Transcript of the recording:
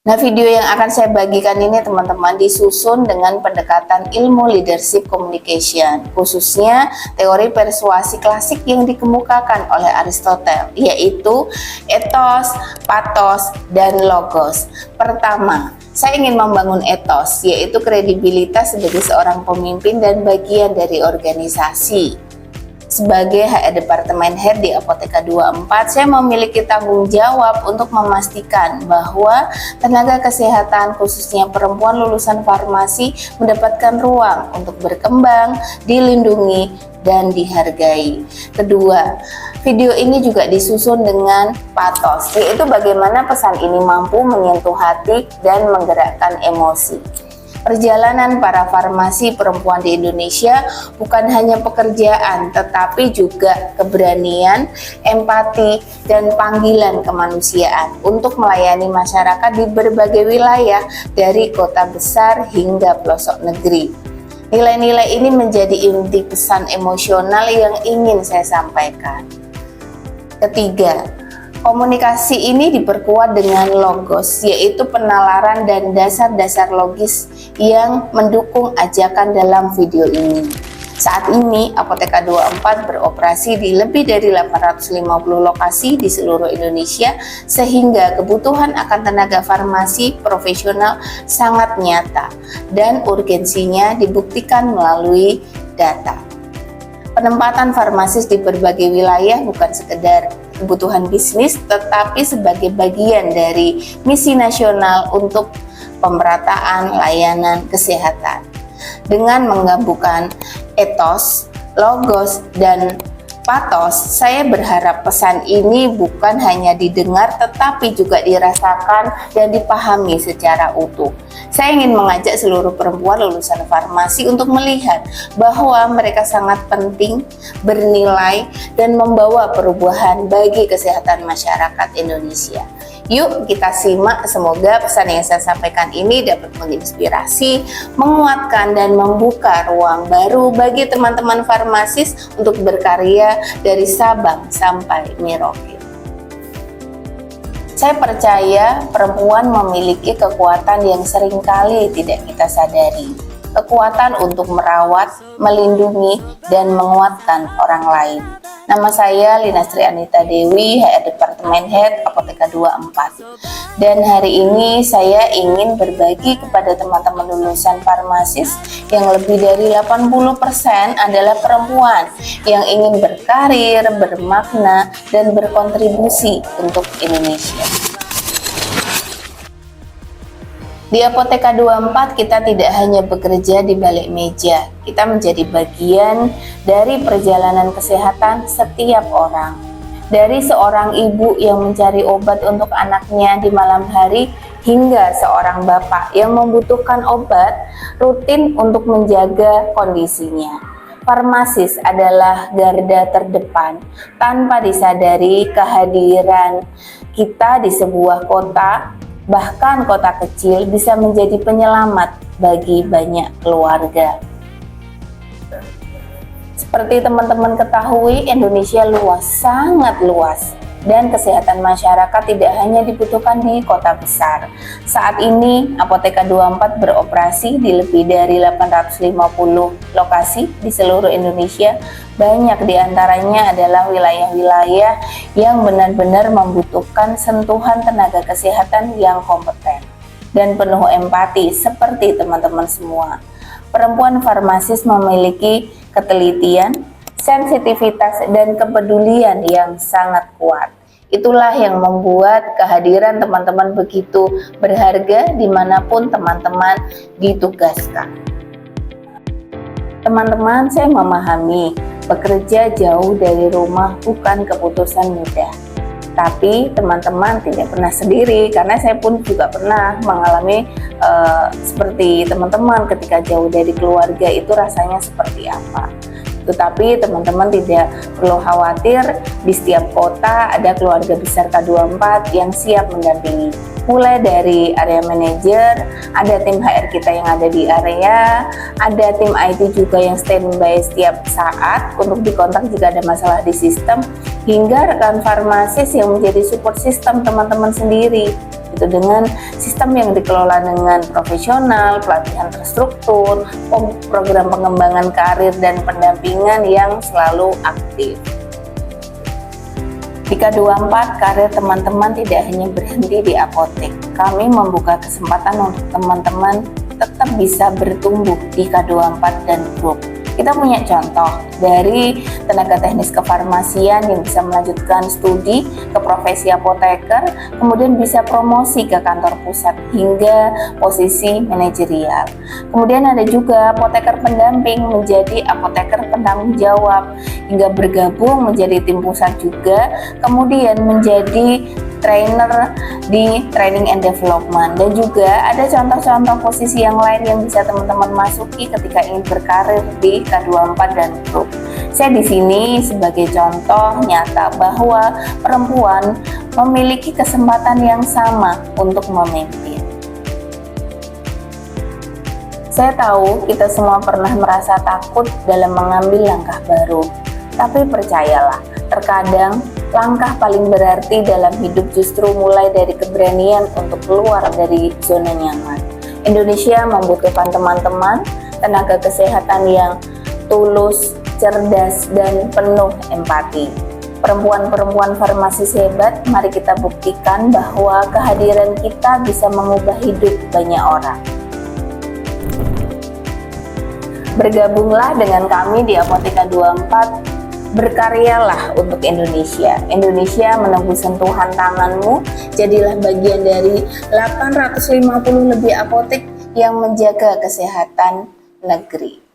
Nah, video yang akan saya bagikan ini teman-teman disusun dengan pendekatan ilmu leadership communication, khususnya teori persuasi klasik yang dikemukakan oleh Aristoteles, yaitu ethos, pathos, dan logos. Pertama, saya ingin membangun ethos, yaitu kredibilitas sebagai seorang pemimpin dan bagian dari organisasi. Sebagai Departemen Head di Apotheka 24, saya memiliki tanggung jawab untuk memastikan bahwa tenaga kesehatan, khususnya perempuan lulusan farmasi, mendapatkan ruang untuk berkembang, dilindungi, dan dihargai. Kedua, video ini juga disusun dengan pathos, yaitu bagaimana pesan ini mampu menyentuh hati dan menggerakkan emosi. Perjalanan para farmasi perempuan di Indonesia bukan hanya pekerjaan, tetapi juga keberanian, empati, dan panggilan kemanusiaan untuk melayani masyarakat di berbagai wilayah, dari kota besar hingga pelosok negeri. Nilai-nilai ini menjadi inti pesan emosional yang ingin saya sampaikan. Ketiga, komunikasi ini diperkuat dengan logos, yaitu penalaran dan dasar-dasar logis yang mendukung ajakan dalam video ini. Saat ini, Apotheka 24 beroperasi di lebih dari 850 lokasi di seluruh Indonesia, sehingga kebutuhan akan tenaga farmasi profesional sangat nyata dan urgensinya dibuktikan melalui data. Penempatan farmasis di berbagai wilayah bukan sekedar kebutuhan bisnis, tetapi sebagai bagian dari misi nasional untuk pemerataan layanan kesehatan. Dengan menggabungkan ethos, logos, dan pathos, saya berharap pesan ini bukan hanya didengar tetapi juga dirasakan dan dipahami secara utuh. Saya ingin mengajak seluruh perempuan lulusan farmasi untuk melihat bahwa mereka sangat penting, bernilai, dan membawa perubahan bagi kesehatan masyarakat Indonesia. Yuk kita simak, semoga pesan yang saya sampaikan ini dapat menginspirasi, menguatkan, dan membuka ruang baru bagi teman-teman farmasis untuk berkarya dari Sabang sampai Merauke. Saya percaya perempuan memiliki kekuatan yang seringkali tidak kita sadari. Kekuatan untuk merawat, melindungi, dan menguatkan orang lain. Nama saya Linastri Anita Dewi, Departemen Head Apotheka 24. Dan hari ini saya ingin berbagi kepada teman-teman lulusan farmasis yang lebih dari 80% adalah perempuan yang ingin berkarir, bermakna, dan berkontribusi untuk Indonesia. Di Apotheka 24 kita tidak hanya bekerja di balik meja, kita menjadi bagian dari perjalanan kesehatan setiap orang. Dari seorang ibu yang mencari obat untuk anaknya di malam hari, hingga seorang bapak yang membutuhkan obat rutin untuk menjaga kondisinya. Farmasis adalah garda terdepan. Tanpa disadari, kehadiran kita di sebuah kota, bahkan kota kecil, bisa menjadi penyelamat bagi banyak keluarga. Seperti teman-teman ketahui, Indonesia luas, sangat luas, dan kesehatan masyarakat tidak hanya dibutuhkan di kota besar. Saat ini, Apotheka 24 beroperasi di lebih dari 850 lokasi di seluruh Indonesia. Banyak diantaranya adalah wilayah-wilayah yang benar-benar membutuhkan sentuhan tenaga kesehatan yang kompeten dan penuh empati seperti teman-teman semua. Perempuan farmasis memiliki ketelitian, sensitivitas, dan kepedulian yang sangat kuat. Itulah yang membuat kehadiran teman-teman begitu berharga dimanapun teman-teman ditugaskan. Teman-teman, saya memahami bekerja jauh dari rumah bukan keputusan mudah. Tapi teman-teman tidak pernah sendiri, karena saya pun juga pernah mengalami seperti teman-teman ketika jauh dari keluarga itu rasanya seperti apa. Tetapi teman-teman tidak perlu khawatir, di setiap kota ada keluarga besar K24 yang siap mendampingi. Mulai dari area manajer, ada tim HR kita yang ada di area, ada tim IT juga yang standby setiap saat untuk dikontak jika ada masalah di sistem, hingga rekan farmasis yang menjadi support system teman-teman sendiri. itu dengan sistem yang dikelola dengan profesional, pelatihan terstruktur, program pengembangan karir dan pendampingan yang selalu aktif. Di K24, karir teman-teman tidak hanya berhenti di apotek. Kami membuka kesempatan untuk teman-teman tetap bisa bertumbuh di K24 dan Group. Kita punya contoh dari tenaga teknis kefarmasian yang bisa melanjutkan studi ke profesi apoteker, kemudian bisa promosi ke kantor pusat hingga posisi manajerial. Kemudian ada juga apoteker pendamping menjadi apoteker penanggung jawab, hingga bergabung menjadi tim pusat juga, kemudian menjadi trainer di training and development. Dan juga ada contoh-contoh posisi yang lain yang bisa teman-teman masuki ketika ingin berkarir di K24 dan Group. Saya di sini sebagai contoh nyata bahwa perempuan memiliki kesempatan yang sama untuk memimpin. Saya tahu kita semua pernah merasa takut dalam mengambil langkah baru, tapi percayalah, terkadang langkah paling berarti dalam hidup justru mulai dari keberanian untuk keluar dari zona nyaman. Indonesia membutuhkan teman-teman tenaga kesehatan yang tulus, cerdas, dan penuh empati. Perempuan-perempuan farmasis hebat, mari kita buktikan bahwa kehadiran kita bisa mengubah hidup banyak orang. Bergabunglah dengan kami di Apotek K24, berkaryalah untuk Indonesia. Indonesia menembus sentuhan tanganmu, jadilah bagian dari 850 lebih apotek yang menjaga kesehatan negeri.